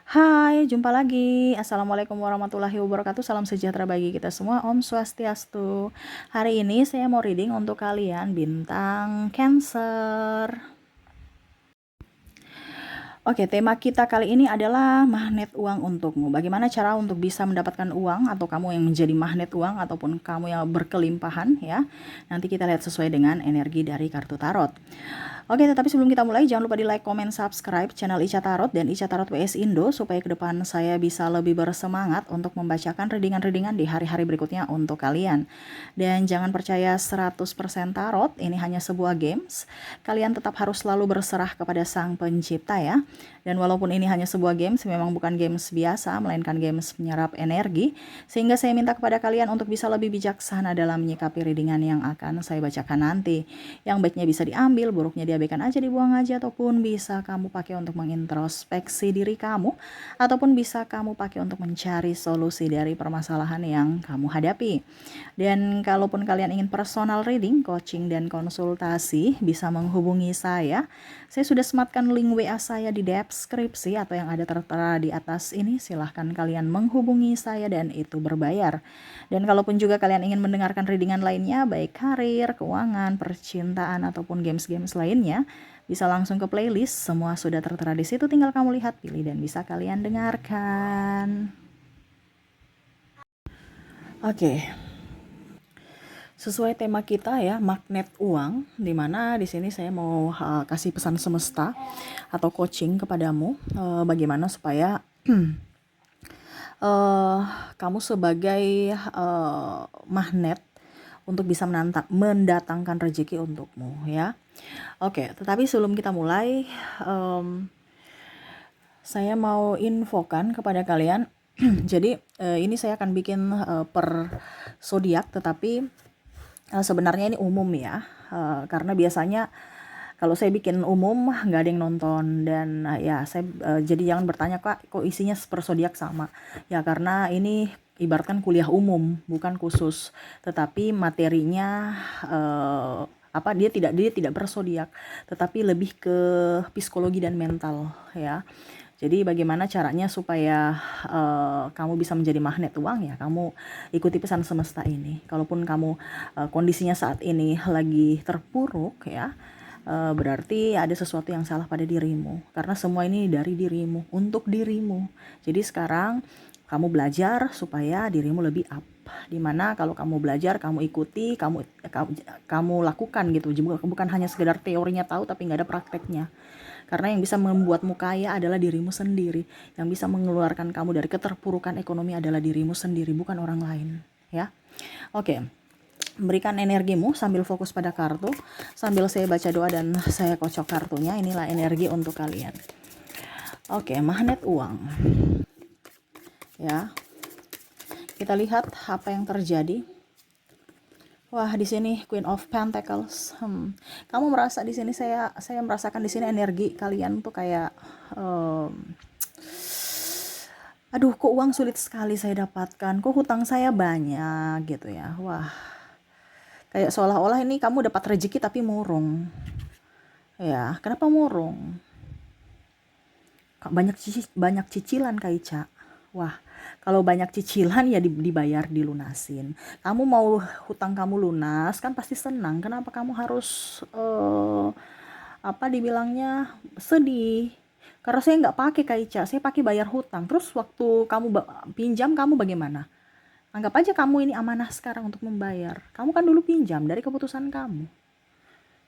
Hai, jumpa lagi. Assalamualaikum warahmatullahi wabarakatuh. Salam sejahtera bagi kita semua. Om Swastiastu. Hari ini saya mau reading untuk kalian bintang Cancer. Oke, tema kita kali ini adalah magnet uang untukmu. Bagaimana cara untuk bisa mendapatkan uang atau kamu yang menjadi magnet uang ataupun kamu yang berkelimpahan ya. Nanti kita lihat sesuai dengan energi dari kartu tarot. Oke, tetapi sebelum kita mulai, jangan lupa di like, comment, subscribe channel Ica Tarot dan Ica Tarot WS Indo supaya ke depan saya bisa lebih bersemangat untuk membacakan readingan-readingan di hari-hari berikutnya untuk kalian. Dan jangan percaya 100% tarot, ini hanya sebuah games. Kalian tetap harus selalu berserah kepada Sang Pencipta ya. Dan walaupun ini hanya sebuah games, memang bukan games biasa, melainkan games menyerap energi. Sehingga saya minta kepada kalian untuk bisa lebih bijaksana dalam menyikapi readingan yang akan saya bacakan nanti. Yang baiknya bisa diambil, buruknya diabaikan aja, dibuang aja, ataupun bisa kamu pakai untuk mengintrospeksi diri kamu, ataupun bisa kamu pakai untuk mencari solusi dari permasalahan yang kamu hadapi. Dan kalaupun kalian ingin personal reading, coaching, dan konsultasi, bisa menghubungi saya. Saya sudah sematkan link WA saya di deskripsi atau yang ada tertera di atas ini. Silahkan kalian menghubungi saya dan itu berbayar. Dan kalaupun juga kalian ingin mendengarkan readingan lainnya, baik karir, keuangan, percintaan, ataupun games-games lainnya, bisa langsung ke playlist. Semua sudah tertera di situ, tinggal kamu lihat, pilih, dan bisa kalian dengarkan. Oke. Sesuai tema kita ya, magnet uang, dimana di sini saya mau kasih pesan semesta atau coaching kepadamu, bagaimana supaya kamu sebagai magnet untuk bisa mendatangkan rezeki untukmu ya. Oke, tetapi sebelum kita mulai, saya mau infokan kepada kalian. Jadi ini saya akan bikin per zodiak, tetapi sebenarnya ini umum ya, karena biasanya kalau saya bikin umum nggak ada yang nonton dan ya saya jadi jangan bertanya kok isinya per zodiak sama ya, karena ini ibaratkan kuliah umum bukan khusus, tetapi materinya dia tidak per zodiak, tetapi lebih ke psikologi dan mental ya. Jadi bagaimana caranya supaya kamu bisa menjadi magnet uang ya, kamu ikuti pesan semesta ini. Kalaupun kamu kondisinya saat ini lagi terpuruk ya, berarti ada sesuatu yang salah pada dirimu. Karena semua ini dari dirimu, untuk dirimu. Jadi sekarang kamu belajar supaya dirimu lebih up. Dimana kalau kamu belajar, kamu ikuti, kamu lakukan gitu. Bukan hanya sekedar teorinya tahu tapi nggak ada prakteknya. Karena yang bisa membuatmu kaya adalah dirimu sendiri. Yang bisa mengeluarkan kamu dari keterpurukan ekonomi adalah dirimu sendiri, bukan orang lain. Ya, oke. Berikan energimu sambil fokus pada kartu. Sambil saya baca doa dan saya kocok kartunya. Inilah energi untuk kalian. Oke, magnet uang. Ya, kita lihat apa yang terjadi. Wah, di sini Queen of Pentacles. Kamu merasa di sini saya merasakan di sini energi kalian tuh kayak aduh, kok uang sulit sekali saya dapatkan, kok hutang saya banyak gitu ya. Wah, kayak seolah-olah ini kamu dapat rezeki tapi murung. Ya, kenapa murung? Banyak cicilan Kak Ica. Wah, kalau banyak cicilan ya dibayar, dilunasin. Kamu mau hutang kamu lunas kan pasti senang. Kenapa kamu harus dibilangnya sedih? Karena saya nggak pakai Kak Ica, saya pakai bayar hutang. Terus waktu kamu pinjam, kamu bagaimana? Anggap aja kamu ini amanah sekarang untuk membayar. Kamu kan dulu pinjam dari keputusan kamu.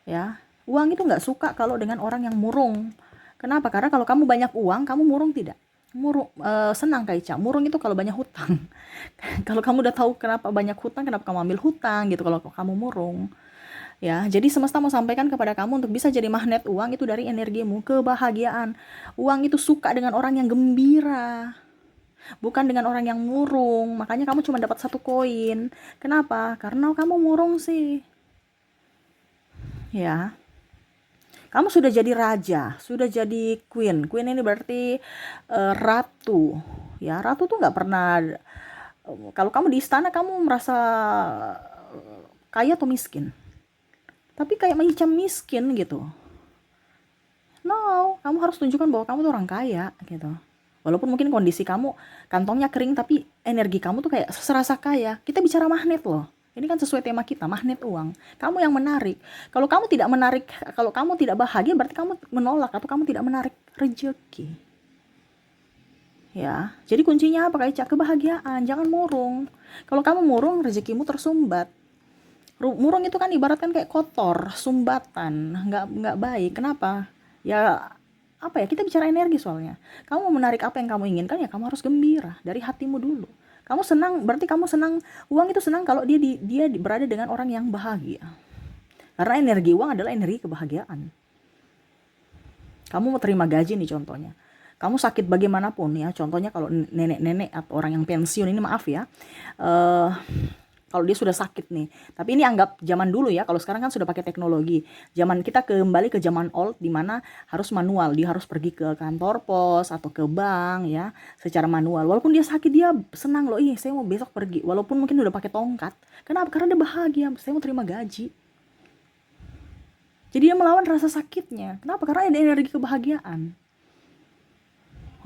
Ya, uang itu nggak suka kalau dengan orang yang murung. Kenapa? Karena kalau kamu banyak uang, kamu murung tidak? Murung, senang Kak Ica. Murung itu kalau banyak hutang. Kalau kamu udah tahu kenapa banyak hutang, kenapa kamu ambil hutang gitu kalau kamu murung. Ya, jadi semesta mau sampaikan kepada kamu untuk bisa jadi magnet uang itu dari energimu, kebahagiaan. Uang itu suka dengan orang yang gembira, bukan dengan orang yang murung. Makanya kamu cuma dapat satu koin. Kenapa? Karena kamu murung sih. Ya, kamu sudah jadi raja, sudah jadi queen. Queen ini berarti ratu. Ya, ratu tuh nggak pernah. Kalau kamu di istana, kamu merasa kaya atau miskin? Tapi kayak macam miskin gitu. No, kamu harus tunjukkan bahwa kamu tuh orang kaya gitu. Walaupun mungkin kondisi kamu kantongnya kering, tapi energi kamu tuh kayak serasa kaya. Kita bicara magnet loh. Ini kan sesuai tema kita, magnet uang. Kamu yang menarik. Kalau kamu tidak menarik, kalau kamu tidak bahagia, berarti kamu menolak atau kamu tidak menarik rezeki. Ya, jadi kuncinya apa Kak Ica? Kebahagiaan, jangan murung. Kalau kamu murung, rezekimu tersumbat. Murung itu kan ibaratkan kayak kotor, sumbatan, nggak baik. Kenapa? Ya apa ya, kita bicara energi soalnya. Kamu menarik apa yang kamu inginkan, ya kamu harus gembira dari hatimu dulu. Kamu senang, berarti kamu senang, uang itu senang kalau dia berada dengan orang yang bahagia. Karena energi uang adalah energi kebahagiaan. Kamu mau terima gaji nih contohnya. Kamu sakit bagaimanapun ya, contohnya kalau nenek-nenek atau orang yang pensiun ini, maaf ya, kalau dia sudah sakit nih. Tapi ini anggap zaman dulu ya, kalau sekarang kan sudah pakai teknologi. Zaman kita kembali ke zaman old di mana harus manual, dia harus pergi ke kantor pos atau ke bank ya, secara manual. Walaupun dia sakit, dia senang loh, saya mau besok pergi. Walaupun mungkin udah pakai tongkat. Kenapa? Karena dia bahagia, saya mau terima gaji. Jadi dia melawan rasa sakitnya. Kenapa? Karena ada energi kebahagiaan.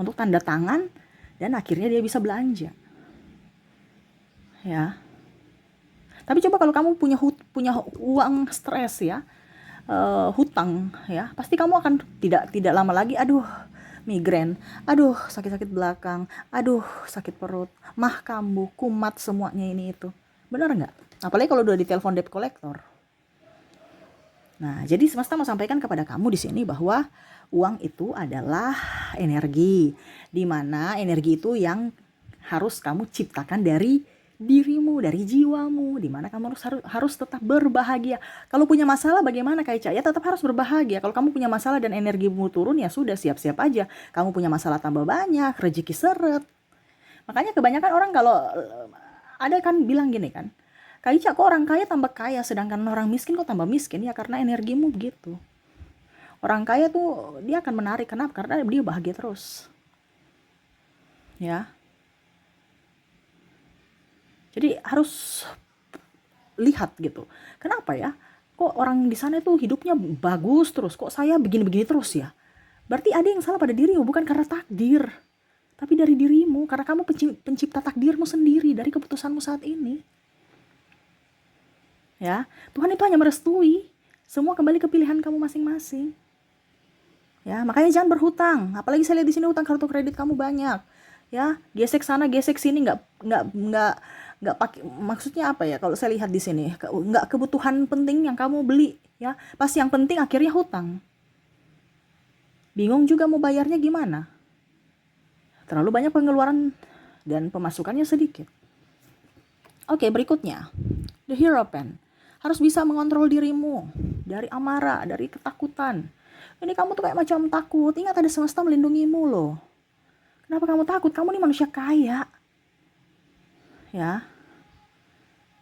Untuk tanda tangan dan akhirnya dia bisa belanja. Ya. Tapi coba kalau kamu punya uang stres ya, hutang ya, pasti kamu akan tidak lama lagi, aduh migrain, aduh sakit-sakit belakang, aduh sakit perut, mah kambuh, kumat semuanya ini itu. Benar nggak? Apalagi kalau udah ditelepon debt collector. Nah, jadi semesta mau sampaikan kepada kamu di sini bahwa uang itu adalah energi, di mana energi itu yang harus kamu ciptakan dari dirimu, dari jiwamu, di mana kamu harus tetap berbahagia. Kalau punya masalah bagaimana Kak Ica? Ya tetap harus berbahagia. Kalau kamu punya masalah dan energimu turun, ya sudah, siap-siap aja. Kamu punya masalah tambah banyak, rezeki seret. Makanya kebanyakan orang kalau ada kan bilang gini kan, Kak Ica kok orang kaya tambah kaya, sedangkan orang miskin kok tambah miskin? Ya karena energimu begitu. Orang kaya tuh dia akan menarik, kenapa? Karena dia bahagia terus. Ya. Jadi harus lihat gitu. Kenapa ya? Kok orang di sana itu hidupnya bagus terus, kok saya begini-begini terus ya? Berarti ada yang salah pada dirimu, bukan karena takdir, tapi dari dirimu, karena kamu pencipta takdirmu sendiri dari keputusanmu saat ini. Ya, Tuhan itu hanya merestui. Semua kembali ke pilihan kamu masing-masing. Ya, makanya jangan berhutang. Apalagi saya lihat di sini hutang kartu kredit kamu banyak. Ya, gesek sana, gesek sini, nggak pakai, maksudnya apa ya, kalau saya lihat di sini nggak kebutuhan penting yang kamu beli ya, pas yang penting akhirnya hutang, bingung juga mau bayarnya gimana, terlalu banyak pengeluaran dan pemasukannya sedikit. Oke, berikutnya the Hierophant. Harus bisa mengontrol dirimu dari amarah, dari ketakutan. Ini kamu tuh kayak macam takut, ingat ada semesta melindungimu loh. Kenapa kamu takut? Kamu nih manusia kaya ya,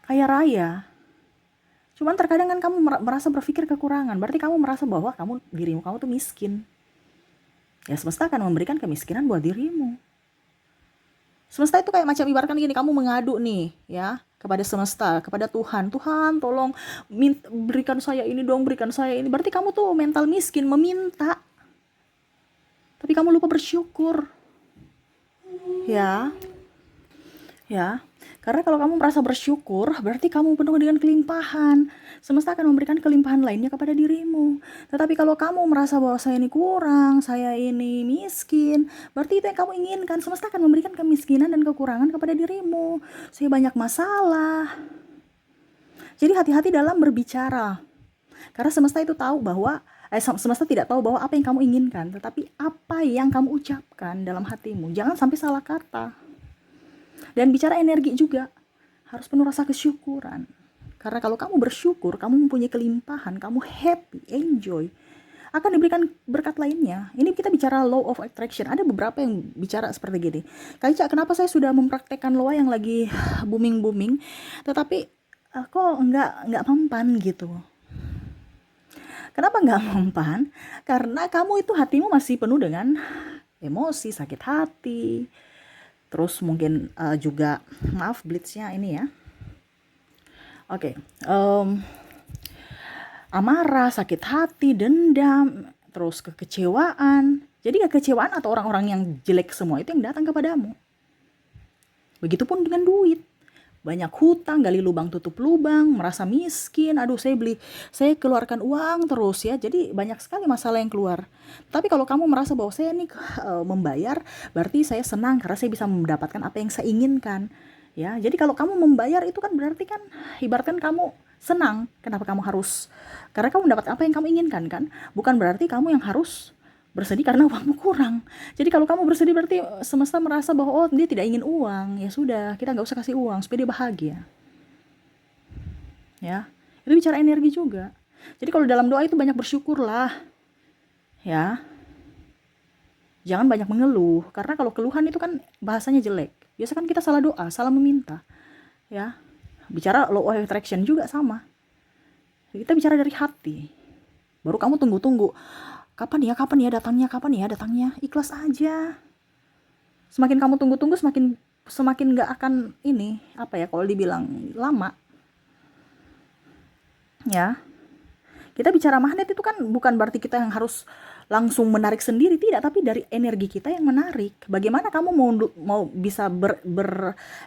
kaya raya. Cuman terkadang kan kamu merasa berpikir kekurangan, berarti kamu merasa bahwa dirimu kamu tuh miskin. Ya semesta akan memberikan kemiskinan buat dirimu. Semesta itu kayak macam ibaratkan gini, kamu mengadu nih ya kepada semesta, kepada Tuhan. Tuhan tolong berikan saya ini dong, berikan saya ini. Berarti kamu tuh mental miskin, meminta. Tapi kamu lupa bersyukur. Ya. Ya, karena kalau kamu merasa bersyukur, berarti kamu penuh dengan kelimpahan. Semesta akan memberikan kelimpahan lainnya kepada dirimu. Tetapi kalau kamu merasa bahwa saya ini kurang, saya ini miskin, berarti itu yang kamu inginkan. Semesta akan memberikan kemiskinan dan kekurangan kepada dirimu. Saya banyak masalah. Jadi hati-hati dalam berbicara. Karena semesta itu tahu bahwa semesta tidak tahu bahwa apa yang kamu inginkan, tetapi apa yang kamu ucapkan dalam hatimu. Jangan sampai salah kata. Dan bicara energi juga, harus penuh rasa kesyukuran. Karena kalau kamu bersyukur, kamu mempunyai kelimpahan, kamu happy, enjoy, akan diberikan berkat lainnya. Ini kita bicara law of attraction. Ada beberapa yang bicara seperti gini. Kak Ica, kenapa saya sudah mempraktekkan law yang lagi booming, tetapi kok nggak mempan gitu? Kenapa nggak mempan? Karena kamu itu hatimu masih penuh dengan emosi, sakit hati. Terus mungkin juga, maaf blitznya ini ya. Oke, amarah, sakit hati, dendam, terus kekecewaan. Jadi kekecewaan atau orang-orang yang jelek semua itu yang datang kepadamu. Begitupun dengan duit. Banyak hutang, gali lubang tutup lubang, merasa miskin, aduh saya keluarkan uang terus ya, jadi banyak sekali masalah yang keluar. Tapi kalau kamu merasa bahwa saya nih membayar, berarti saya senang karena saya bisa mendapatkan apa yang saya inginkan. Ya, jadi kalau kamu membayar itu kan berarti kan ibaratkan kamu senang. Kenapa kamu harus? Karena kamu mendapat apa yang kamu inginkan kan? Bukan berarti kamu yang harus bersedih karena uangmu kurang. Jadi kalau kamu bersedih berarti semesta merasa bahwa oh dia tidak ingin uang. Ya sudah, kita nggak usah kasih uang supaya dia bahagia. Ya, itu bicara energi juga. Jadi kalau dalam doa itu banyak bersyukurlah. Ya, jangan banyak mengeluh. Karena kalau keluhan itu kan bahasanya jelek. Biasa kan kita salah doa, salah meminta. Ya, bicara law of attraction juga sama. Kita bicara dari hati. Baru kamu tunggu-tunggu. Kapan ya datangnya, ikhlas aja. Semakin kamu tunggu-tunggu, semakin nggak akan ini, apa ya, kalau dibilang lama. Ya, kita bicara magnet itu kan bukan berarti kita yang harus langsung menarik sendiri, tidak, tapi dari energi kita yang menarik. Bagaimana kamu mau bisa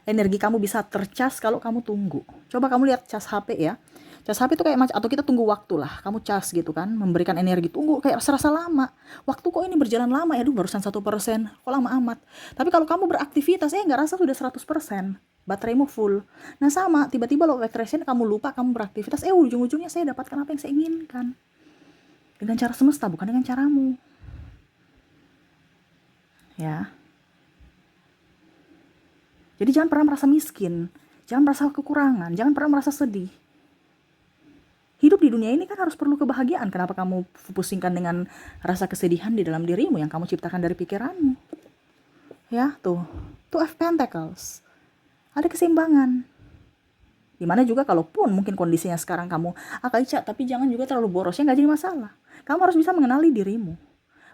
energi kamu bisa tercas kalau kamu tunggu. Coba kamu lihat cas HP ya. Cas HP itu kayak macam, atau kita tunggu waktu lah, kamu cas gitu kan, memberikan energi, tunggu kayak serasa lama. Waktu kok ini berjalan lama ya, barusan 1%, kok lama amat. Tapi kalau kamu beraktivitas, nggak rasa sudah 100%, bateraimu full. Nah sama, tiba-tiba lo attraction, kamu lupa, kamu beraktivitas, ujung-ujungnya saya dapatkan apa yang saya inginkan. Dengan cara semesta, bukan dengan caramu. Ya. Jadi jangan pernah merasa miskin, jangan merasa kekurangan, jangan pernah merasa sedih. Hidup di dunia ini kan harus perlu kebahagiaan. Kenapa kamu pusingkan dengan rasa kesedihan di dalam dirimu yang kamu ciptakan dari pikiranmu? Ya, tuh. Two of Pentacles. Ada keseimbangan. Dimana juga kalaupun mungkin kondisinya sekarang kamu, Kaica, tapi jangan juga terlalu boros, ya nggak jadi masalah. Kamu harus bisa mengenali dirimu.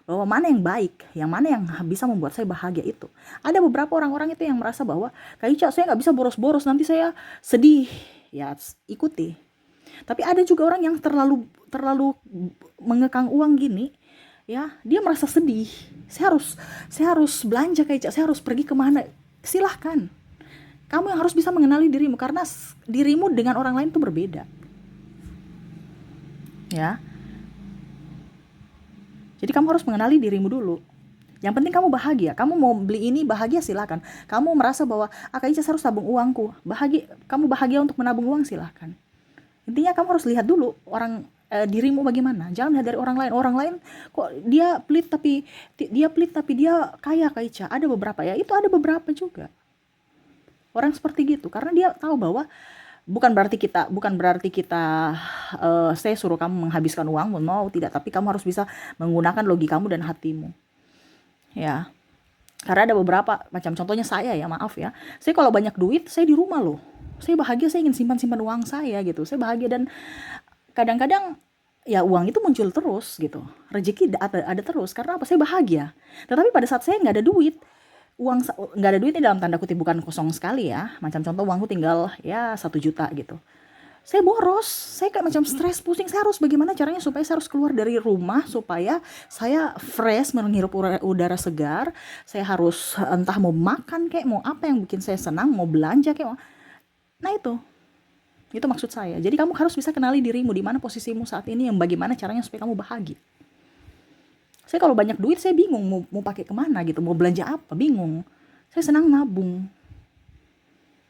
Bahwa mana yang baik, yang mana yang bisa membuat saya bahagia itu. Ada beberapa orang-orang itu yang merasa bahwa, Kaica, saya nggak bisa boros-boros, nanti saya sedih. Ya, ikuti. Tapi ada juga orang yang terlalu mengekang uang gini, ya, dia merasa sedih. Saya harus belanja kayak, saya harus pergi kemana? Silahkan. Kamu yang harus bisa mengenali dirimu, karena dirimu dengan orang lain itu berbeda. Ya. Jadi kamu harus mengenali dirimu dulu. Yang penting kamu bahagia. Kamu mau beli ini bahagia, silakan. Kamu merasa bahwa Kaica harus tabung uangku. Kamu bahagia untuk menabung uang, silakan. Intinya kamu harus lihat dulu dirimu bagaimana. Jangan lihat dari orang lain. Orang lain kok dia pelit tapi dia kaya, Kaica. Ada beberapa ya. Itu ada beberapa juga. Orang seperti gitu, karena dia tahu bahwa bukan berarti kita saya suruh kamu menghabiskan uang, no, tidak, tapi kamu harus bisa menggunakan logikamu dan hatimu. Ya. Karena ada beberapa macam, contohnya saya ya, maaf ya. Saya kalau banyak duit, saya di rumah loh. Saya bahagia, saya ingin simpan uang saya gitu. Saya bahagia, dan kadang-kadang ya uang itu muncul terus gitu. Rezeki ada terus, karena apa? Saya bahagia. Tetapi pada saat saya nggak ada duit, nggak ada duit ini dalam tanda kutip, bukan kosong sekali ya. Macam contoh, uangku tinggal ya 1 juta gitu. Saya boros, saya kayak macam stres, pusing. Saya harus bagaimana caranya supaya saya harus keluar dari rumah, supaya saya fresh, menghirup udara segar. Saya harus entah mau makan kayak, mau apa yang bikin saya senang, mau belanja kayak. Nah itu maksud saya. Jadi kamu harus bisa kenali dirimu, di mana posisimu saat ini, yang bagaimana caranya supaya kamu bahagia. Saya kalau banyak duit, saya bingung mau pakai kemana gitu, mau belanja apa, bingung. Saya senang nabung.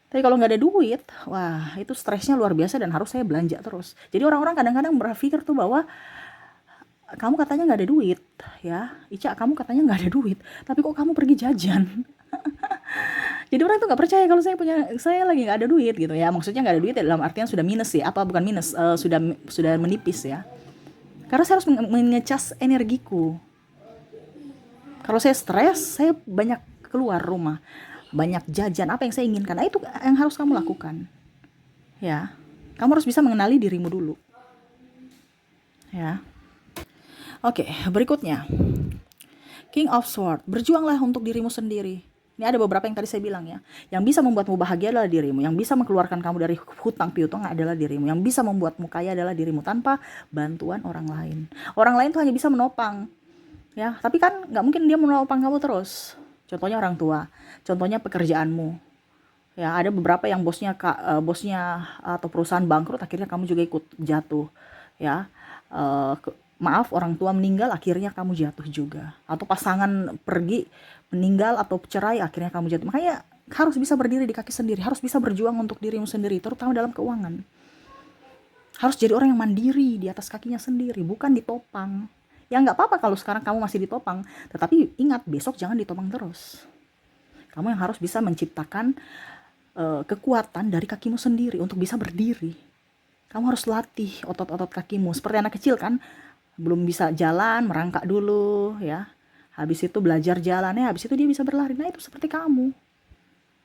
Tapi kalau nggak ada duit, wah itu stresnya luar biasa, dan harus saya belanja terus. Jadi orang-orang kadang-kadang berpikir tuh bahwa kamu katanya nggak ada duit, ya, Ica, kamu katanya nggak ada duit, tapi kok kamu pergi jajan? Jadi orang tuh nggak percaya kalau saya lagi nggak ada duit gitu ya. Maksudnya nggak ada duit ya, dalam artian sudah minus ya, apa bukan minus, sudah menipis ya. Karena saya harus mengecas energiku. Kalau saya stres, saya banyak keluar rumah, banyak jajan apa yang saya inginkan. Nah, itu yang harus kamu lakukan. Ya. Kamu harus bisa mengenali dirimu dulu. Ya. Oke, berikutnya. King of Swords. Berjuanglah untuk dirimu sendiri. Ini ada beberapa yang tadi saya bilang ya. Yang bisa membuatmu bahagia adalah dirimu. Yang bisa mengeluarkan kamu dari hutang piutang adalah dirimu. Yang bisa membuatmu kaya adalah dirimu, tanpa bantuan orang lain. Orang lain tuh hanya bisa menopang. ya. Tapi kan nggak mungkin dia menopang kamu terus. Contohnya orang tua, contohnya pekerjaanmu. Ya, ada beberapa yang bosnya atau perusahaan bangkrut, akhirnya kamu juga ikut jatuh. Ya, maaf, orang tua meninggal, akhirnya kamu jatuh juga. Atau pasangan pergi, meninggal atau cerai, akhirnya kamu jatuh. Makanya harus bisa berdiri di kaki sendiri, harus bisa berjuang untuk dirimu sendiri, terutama dalam keuangan. Harus jadi orang yang mandiri di atas kakinya sendiri, bukan ditopang. Ya nggak apa-apa kalau sekarang kamu masih ditopang, tetapi ingat besok jangan ditopang terus. Kamu yang harus bisa menciptakan kekuatan dari kakimu sendiri untuk bisa berdiri. Kamu harus latih otot-otot kakimu. Seperti anak kecil kan, belum bisa jalan, merangkak dulu ya. Habis itu belajar jalan ya, habis itu dia bisa berlari. Nah itu seperti kamu.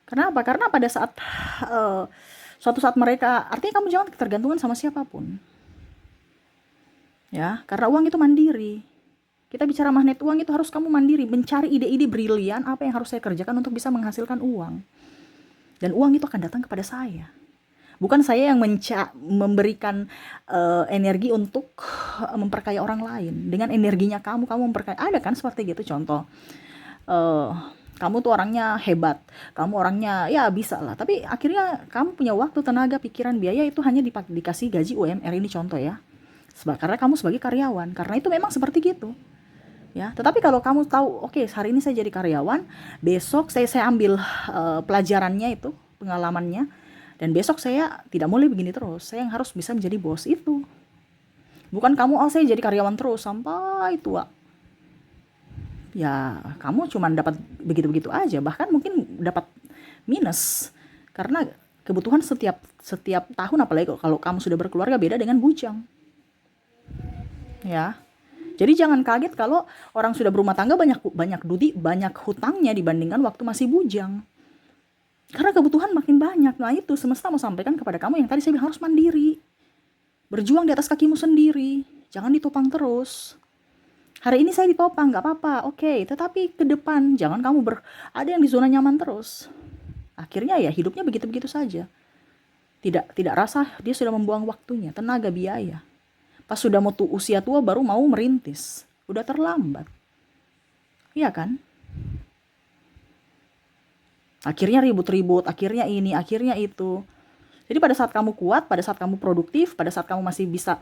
Kenapa? Karena pada saat suatu saat mereka, artinya kamu jangan ketergantungan sama siapapun. Ya, karena uang itu mandiri. Kita bicara magnet uang itu harus kamu mandiri, mencari ide-ide brilian apa yang harus saya kerjakan untuk bisa menghasilkan uang. Dan uang itu akan datang kepada saya. Bukan saya yang memberikan energi untuk memperkaya orang lain. Dengan energinya kamu memperkaya. Ada kan seperti gitu contoh. Kamu tuh orangnya hebat, kamu orangnya ya bisa lah, tapi akhirnya kamu punya waktu, tenaga, pikiran, biaya itu hanya dikasih gaji UMR ini contoh ya. Karena kamu sebagai karyawan, karena itu memang seperti gitu. Ya, tetapi kalau kamu tahu, oke, hari ini saya jadi karyawan, besok saya ambil pelajarannya itu, pengalamannya, dan besok saya tidak boleh begini terus. Saya yang harus bisa menjadi bos itu. Bukan kamu, saya jadi karyawan terus sampai tua. Ya, kamu cuma dapat begitu-begitu aja, bahkan mungkin dapat minus. Karena kebutuhan setiap tahun, apalagi kalau kamu sudah berkeluarga, beda dengan bujang. Ya. Jadi jangan kaget kalau orang sudah berumah tangga banyak hutangnya dibandingkan waktu masih bujang. Karena kebutuhan makin banyak. Nah itu semesta mau sampaikan kepada kamu yang tadi saya bilang, harus mandiri. Berjuang di atas kakimu sendiri. Jangan ditopang terus. Hari ini saya ditopang, gak apa-apa, oke. Tetapi ke depan, jangan kamu ada yang di zona nyaman terus. Akhirnya ya hidupnya begitu-begitu saja. Tidak rasa dia sudah membuang waktunya, tenaga, biaya. Pas sudah mau usia tua baru mau merintis. Udah terlambat. Iya kan? Akhirnya ribut-ribut, akhirnya ini, akhirnya itu. Jadi pada saat kamu kuat, pada saat kamu produktif, pada saat kamu masih bisa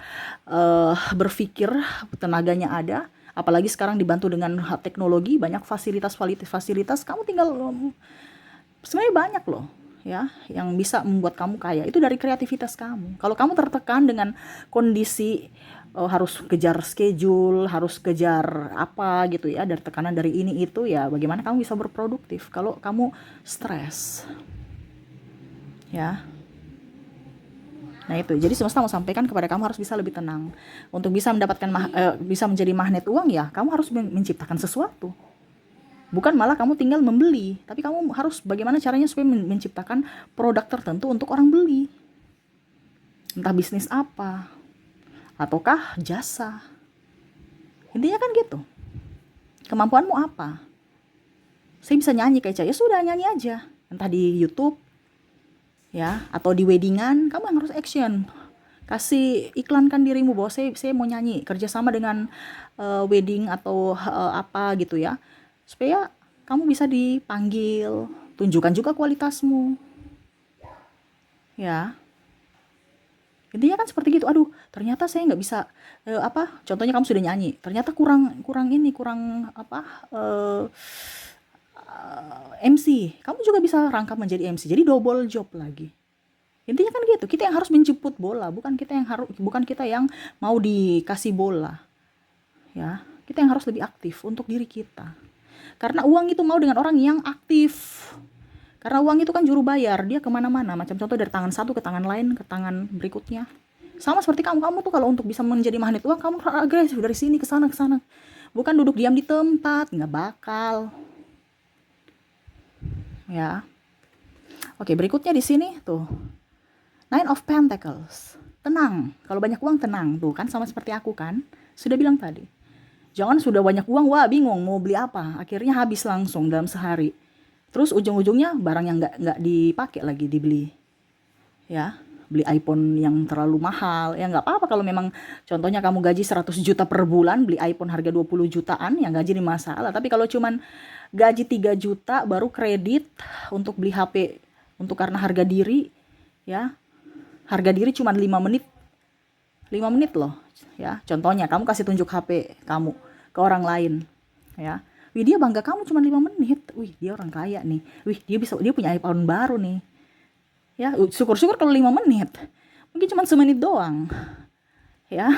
berpikir, tenaganya ada, apalagi sekarang dibantu dengan teknologi, banyak fasilitas, kamu tinggal, sebenarnya banyak loh ya yang bisa membuat kamu kaya, itu dari kreativitas kamu. Kalau kamu tertekan dengan kondisi harus kejar schedule, harus kejar apa gitu ya, dari tekanan dari ini itu, ya bagaimana kamu bisa berproduktif kalau kamu stres ya. Nah itu, jadi semesta mau sampaikan kepada kamu harus bisa lebih tenang. Untuk bisa mendapatkan bisa menjadi magnet uang, ya kamu harus menciptakan sesuatu. Bukan malah kamu tinggal membeli, tapi kamu harus bagaimana caranya supaya menciptakan produk tertentu untuk orang beli. Entah bisnis apa, ataukah jasa. Intinya kan gitu. Kemampuanmu apa? Saya bisa nyanyi kayak ya sudah, nyanyi aja. Entah di YouTube, ya, atau di weddingan, kamu yang harus action. Kasih iklankan dirimu bahwa saya mau nyanyi, kerjasama dengan wedding atau apa gitu ya. Supaya kamu bisa dipanggil, tunjukkan juga kualitasmu. Ya. Intinya kan seperti gitu. Aduh, ternyata saya nggak bisa contohnya kamu sudah nyanyi, ternyata kurang MC. Kamu juga bisa rangkap menjadi MC. Jadi double job lagi. Intinya kan gitu. Kita yang harus menjemput bola, bukan kita yang mau dikasih bola. Ya, kita yang harus lebih aktif untuk diri kita. Karena uang itu mau dengan orang yang aktif. Karena uang itu kan juru bayar, dia kemana-mana. Macam contoh dari tangan satu ke tangan lain, ke tangan berikutnya. Sama seperti kamu tuh kalau untuk bisa menjadi magnet uang, kamu harus agresif dari sini ke sana. Bukan duduk diam di tempat, nggak bakal. Ya. Oke, berikutnya di sini tuh. Nine of Pentacles. Tenang, kalau banyak uang tenang. Tuh kan sama seperti aku kan. Sudah bilang tadi. Jangan sudah banyak uang, wah bingung mau beli apa. Akhirnya habis langsung dalam sehari. Terus ujung-ujungnya barang yang nggak dipakai lagi dibeli. Ya, beli iPhone yang terlalu mahal. Ya nggak apa-apa kalau memang contohnya kamu gaji 100 juta per bulan, beli iPhone harga 20 jutaan, yang gaji ini masalah. Tapi kalau cuman gaji 3 juta baru kredit untuk beli HP untuk karena harga diri, ya. Harga diri cuman 5 menit. 5 menit loh, ya. Contohnya kamu kasih tunjuk HP kamu ke orang lain, ya. Wih, dia bangga kamu cuma 5 menit. Wih, dia orang kaya nih. Wih, dia punya iPhone baru nih. Ya, syukur-syukur kalau 5 menit. Mungkin cuma semenit doang. Ya.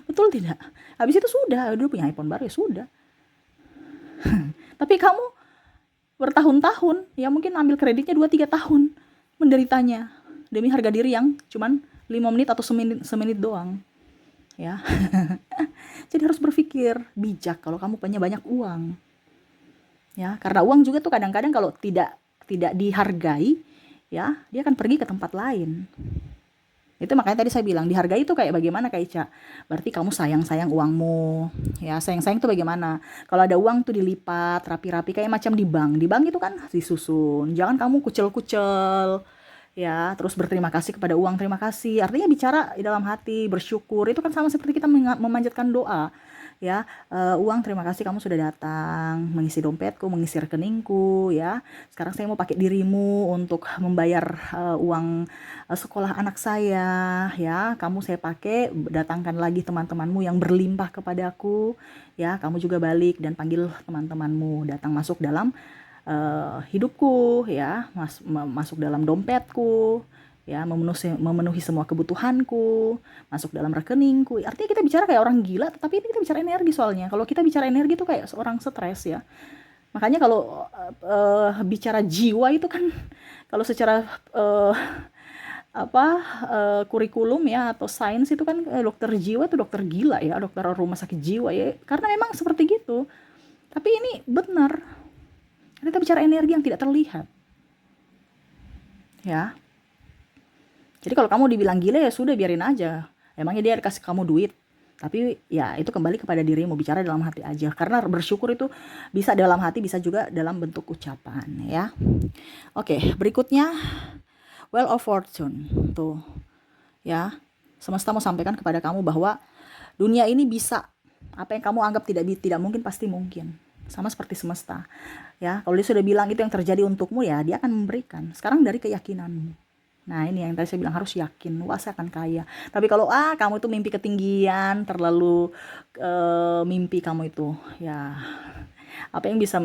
Betul tidak? Habis itu sudah, dia punya iPhone baru ya sudah. Tapi kamu bertahun-tahun, ya mungkin ambil kreditnya 2-3 tahun menderitanya demi harga diri yang cuman 5 menit atau semenit doang. Ya. Jadi harus berpikir bijak kalau kamu punya banyak uang. Ya, karena uang juga tuh kadang-kadang kalau tidak dihargai, ya, dia akan pergi ke tempat lain. Itu makanya tadi saya bilang dihargai itu kayak bagaimana Kak Ica? Berarti kamu sayang-sayang uangmu. Ya, sayang-sayang itu bagaimana? Kalau ada uang tuh dilipat rapi-rapi kayak macam di bank. Di bank itu kan disusun. Jangan kamu kucel-kucel. Ya, terus berterima kasih kepada uang, terima kasih. Artinya bicara di dalam hati, bersyukur. Itu kan sama seperti kita memanjatkan doa. Ya, uang terima kasih kamu sudah datang, mengisi dompetku, mengisi rekeningku, ya. Sekarang saya mau pakai dirimu untuk membayar uang sekolah anak saya, ya. Kamu saya pakai, datangkan lagi teman-temanmu yang berlimpah kepadaku, ya. Kamu juga balik dan panggil teman-temanmu datang masuk dalam hidupku, ya, masuk dalam dompetku, ya, memenuhi semua kebutuhanku, masuk dalam rekeningku. Artinya kita bicara kayak orang gila, tapi ini kita bicara energi soalnya. Kalau kita bicara energi itu kayak seorang stres, ya. Makanya kalau bicara jiwa itu kan kalau secara kurikulum, ya, atau sains itu kan dokter jiwa itu dokter gila, ya, dokter rumah sakit jiwa, ya. Karena memang seperti gitu. Tapi ini benar. Kita bicara energi yang tidak terlihat. Ya. Jadi kalau kamu dibilang gila ya sudah biarin aja. Emangnya dia kasih kamu duit. Tapi ya itu kembali kepada dirimu, bicara dalam hati aja. Karena bersyukur itu bisa dalam hati, bisa juga dalam bentuk ucapan, ya. Oke, berikutnya Wheel of Fortune. Tuh. Ya. Semesta mau sampaikan kepada kamu bahwa dunia ini bisa. Apa yang kamu anggap tidak mungkin pasti mungkin. Sama seperti semesta. Ya, kalau dia sudah bilang itu yang terjadi untukmu, ya dia akan memberikan. Sekarang dari keyakinanmu. Nah, ini yang tadi saya bilang harus yakin, wah saya akan kaya. Tapi kalau kamu itu mimpi ketinggian, terlalu mimpi kamu itu, ya apa yang bisa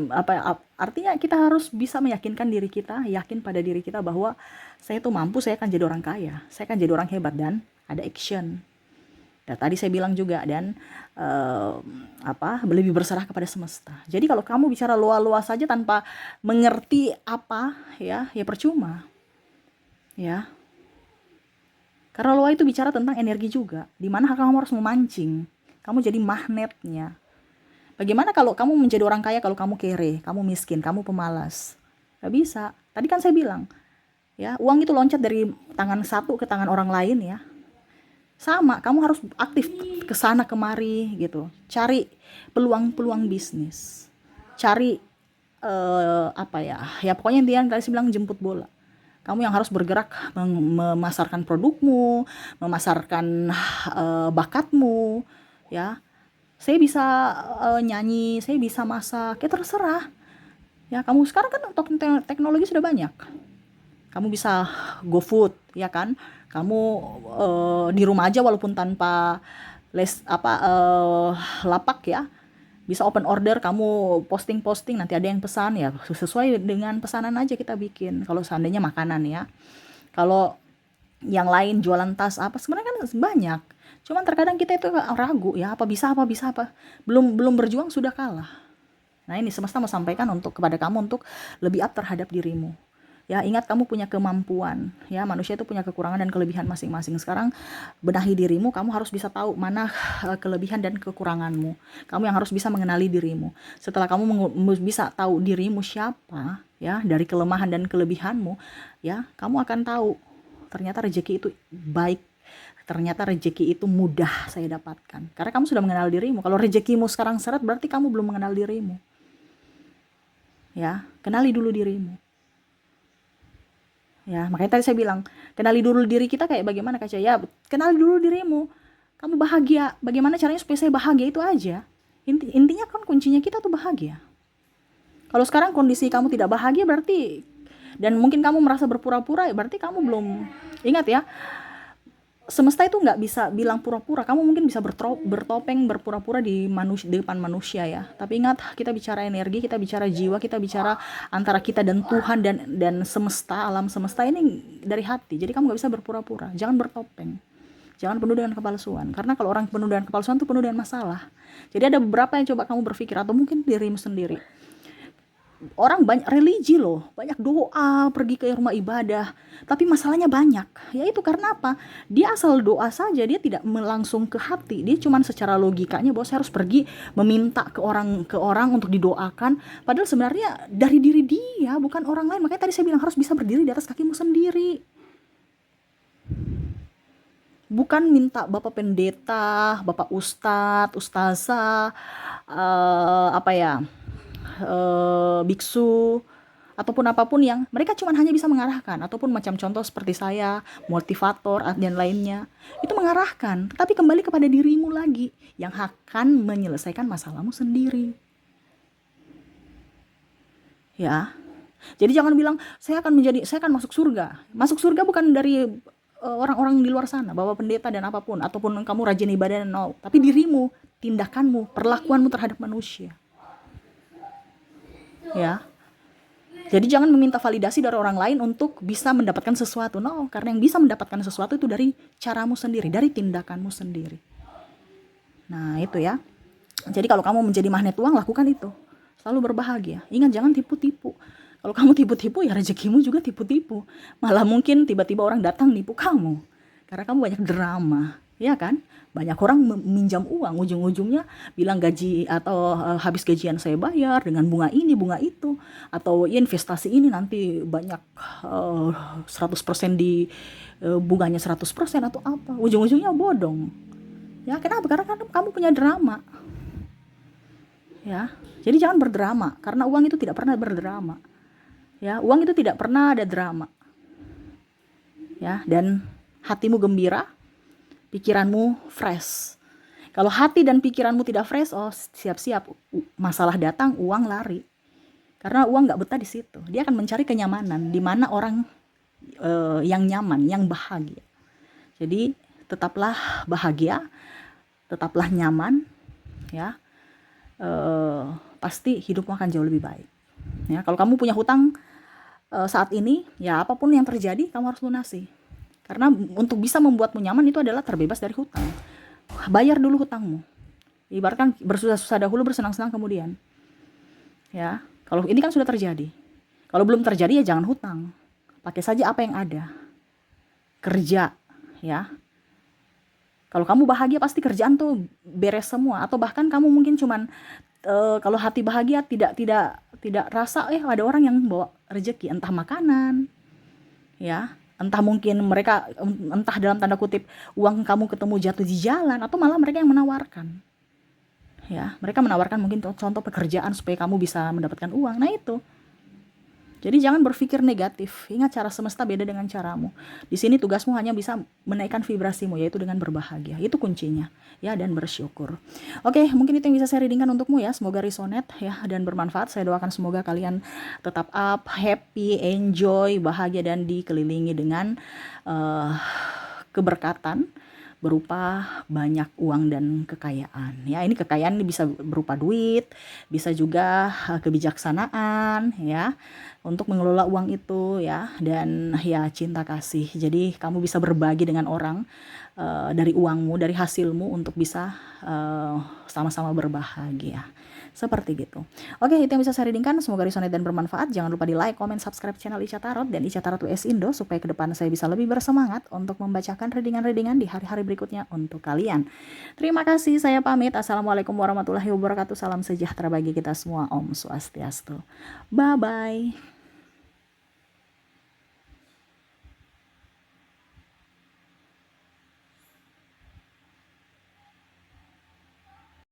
artinya kita harus bisa meyakinkan diri kita, yakin pada diri kita bahwa saya itu mampu, saya akan jadi orang kaya, saya akan jadi orang hebat dan ada action. Ya, tadi saya bilang juga dan lebih berserah kepada semesta. Jadi kalau kamu bicara luas-luas saja tanpa mengerti apa, ya percuma. Ya. Karena luas itu bicara tentang energi juga, di mana kamu harus memancing. Kamu jadi magnetnya. Bagaimana kalau kamu menjadi orang kaya kalau kamu kere, kamu miskin, kamu pemalas? Gak bisa. Tadi kan saya bilang, ya, uang itu loncat dari tangan satu ke tangan orang lain, ya. Sama, kamu harus aktif ke sana kemari gitu. Cari peluang-peluang bisnis. Cari ya pokoknya dia tadi saya bilang jemput bola. Kamu yang harus bergerak memasarkan produkmu, memasarkan bakatmu, ya. Saya bisa nyanyi, saya bisa masak, ya terserah. Ya, kamu sekarang kan teknologi sudah banyak. Kamu bisa GoFood, ya kan? Kamu di rumah aja walaupun tanpa lapak, ya. Bisa open order, kamu posting nanti ada yang pesan, ya sesuai dengan pesanan aja kita bikin. Kalau seandainya makanan, ya. Kalau yang lain jualan tas sebenarnya kan banyak. Cuman terkadang kita itu ragu, ya, apa bisa. Belum berjuang sudah kalah. Nah, ini semesta mau sampaikan kepada kamu untuk lebih up terhadap dirimu. Ya, ingat kamu punya kemampuan, ya, manusia itu punya kekurangan dan kelebihan masing-masing. Sekarang benahi dirimu, kamu harus bisa tahu mana kelebihan dan kekuranganmu. Kamu yang harus bisa mengenali dirimu. Setelah kamu bisa tahu dirimu siapa, ya, dari kelemahan dan kelebihanmu, ya, kamu akan tahu ternyata rezeki itu baik. Ternyata rezeki itu mudah saya dapatkan. Karena kamu sudah mengenal dirimu. Kalau rezekimu sekarang seret, berarti kamu belum mengenal dirimu. Ya, kenali dulu dirimu. Ya, makanya tadi saya bilang, kenali dulu diri kita kayak bagaimana Kaca. Ya, kenali dulu dirimu. Kamu bahagia, bagaimana caranya supaya saya bahagia, itu aja. Intinya kan kuncinya kita tuh bahagia. Kalau sekarang kondisi kamu tidak bahagia berarti, dan mungkin kamu merasa berpura-pura, berarti kamu belum, ingat ya, semesta itu nggak bisa bilang pura-pura. Kamu mungkin bisa bertopeng berpura-pura di depan manusia ya, tapi ingat, kita bicara energi, kita bicara jiwa, kita bicara antara kita dan Tuhan dan semesta, alam semesta ini dari hati. Jadi kamu nggak bisa berpura-pura, jangan bertopeng, jangan penuh dengan kepalsuan. Karena kalau orang penuh dengan kepalsuan itu penuh dengan masalah. Jadi ada beberapa yang coba kamu berpikir, atau mungkin dirimu sendiri. Orang banyak religi loh, banyak doa, pergi ke rumah ibadah, tapi masalahnya banyak. Ya itu karena apa? Dia asal doa saja, dia tidak langsung ke hati. Dia cuma secara logikanya bahwa saya harus pergi meminta ke orang untuk didoakan, padahal sebenarnya dari diri dia, bukan orang lain. Makanya tadi saya bilang harus bisa berdiri di atas kakimu sendiri. Bukan minta Bapak pendeta, Bapak ustadz, ustazah, apa ya, biksu, ataupun apapun yang mereka cuma hanya bisa mengarahkan, ataupun macam contoh seperti saya, motivator dan lainnya, itu mengarahkan, tetapi kembali kepada dirimu lagi yang akan menyelesaikan masalahmu sendiri. Ya. Jadi jangan bilang saya akan masuk surga. Masuk surga bukan dari orang-orang di luar sana, bawa pendeta dan apapun, ataupun kamu rajin ibadah, no, tapi dirimu, tindakanmu, perlakuanmu terhadap manusia. Ya. Jadi jangan meminta validasi dari orang lain untuk bisa mendapatkan sesuatu. No, karena yang bisa mendapatkan sesuatu itu dari caramu sendiri, dari tindakanmu sendiri. Nah, itu ya. Jadi kalau kamu menjadi magnet uang, lakukan itu. Selalu berbahagia. Ingat, jangan tipu-tipu. Kalau kamu tipu-tipu, ya rezekimu juga tipu-tipu. Malah mungkin tiba-tiba orang datang nipu kamu. Karena kamu banyak drama, ya kan? Banyak orang meminjam uang, ujung-ujungnya bilang gaji atau habis gajian saya bayar dengan bunga ini, bunga itu. Atau investasi ini nanti banyak 100% di bunganya 100% atau apa. Ujung-ujungnya bodong. Ya, kenapa? Karena kan kamu punya drama. Ya, jadi jangan berdrama, karena uang itu tidak pernah berdrama. Ya, uang itu tidak pernah ada drama. Ya, dan hatimu gembira, pikiranmu fresh. Kalau hati dan pikiranmu tidak fresh, oh siap-siap masalah datang, uang lari. Karena uang nggak betah di situ. Dia akan mencari kenyamanan, di mana orang yang nyaman, yang bahagia. Jadi tetaplah bahagia, tetaplah nyaman, ya. Pasti hidupmu akan jauh lebih baik. Ya, kalau kamu punya hutang saat ini, ya apapun yang terjadi kamu harus lunasi. Karena untuk bisa membuatmu nyaman itu adalah terbebas dari hutang. Bayar dulu hutangmu. Ibaratkan bersusah-susah dahulu, bersenang-senang kemudian. Ya, kalau ini kan sudah terjadi. Kalau belum terjadi ya jangan hutang. Pakai saja apa yang ada. Kerja, ya. Kalau kamu bahagia pasti kerjaan tuh beres semua, atau bahkan kamu mungkin cuman kalau hati bahagia tidak rasa ada orang yang bawa rezeki, entah makanan, ya, entah mungkin mereka, entah dalam tanda kutip uang kamu ketemu jatuh di jalan, atau malah mereka yang menawarkan, ya, mereka menawarkan mungkin contoh pekerjaan supaya kamu bisa mendapatkan uang. Nah itu. Jadi jangan berpikir negatif. Ingat, cara semesta beda dengan caramu. Di sini tugasmu hanya bisa menaikkan vibrasimu, yaitu dengan berbahagia. Itu kuncinya, ya, dan bersyukur. Oke, mungkin itu yang bisa saya readingkan untukmu ya. Semoga resonate ya dan bermanfaat. Saya doakan semoga kalian tetap up, happy, enjoy, bahagia, dan dikelilingi dengan keberkatan berupa banyak uang dan kekayaan. Ya, ini kekayaan bisa berupa duit, bisa juga kebijaksanaan, ya, untuk mengelola uang itu, ya, dan ya cinta kasih. Jadi kamu bisa berbagi dengan orang dari uangmu, dari hasilmu, untuk bisa sama-sama berbahagia. Seperti gitu. Oke, itu yang bisa saya readingkan. Semoga resonate dan bermanfaat. Jangan lupa di like, comment, subscribe channel Ica Tarot dan Ica Tarot US Indo, supaya ke depan saya bisa lebih bersemangat untuk membacakan readingan-readingan di hari-hari berikutnya untuk kalian. Terima kasih, saya pamit. Assalamualaikum warahmatullahi wabarakatuh. Salam sejahtera bagi kita semua. Om Swastiastu. Bye-bye.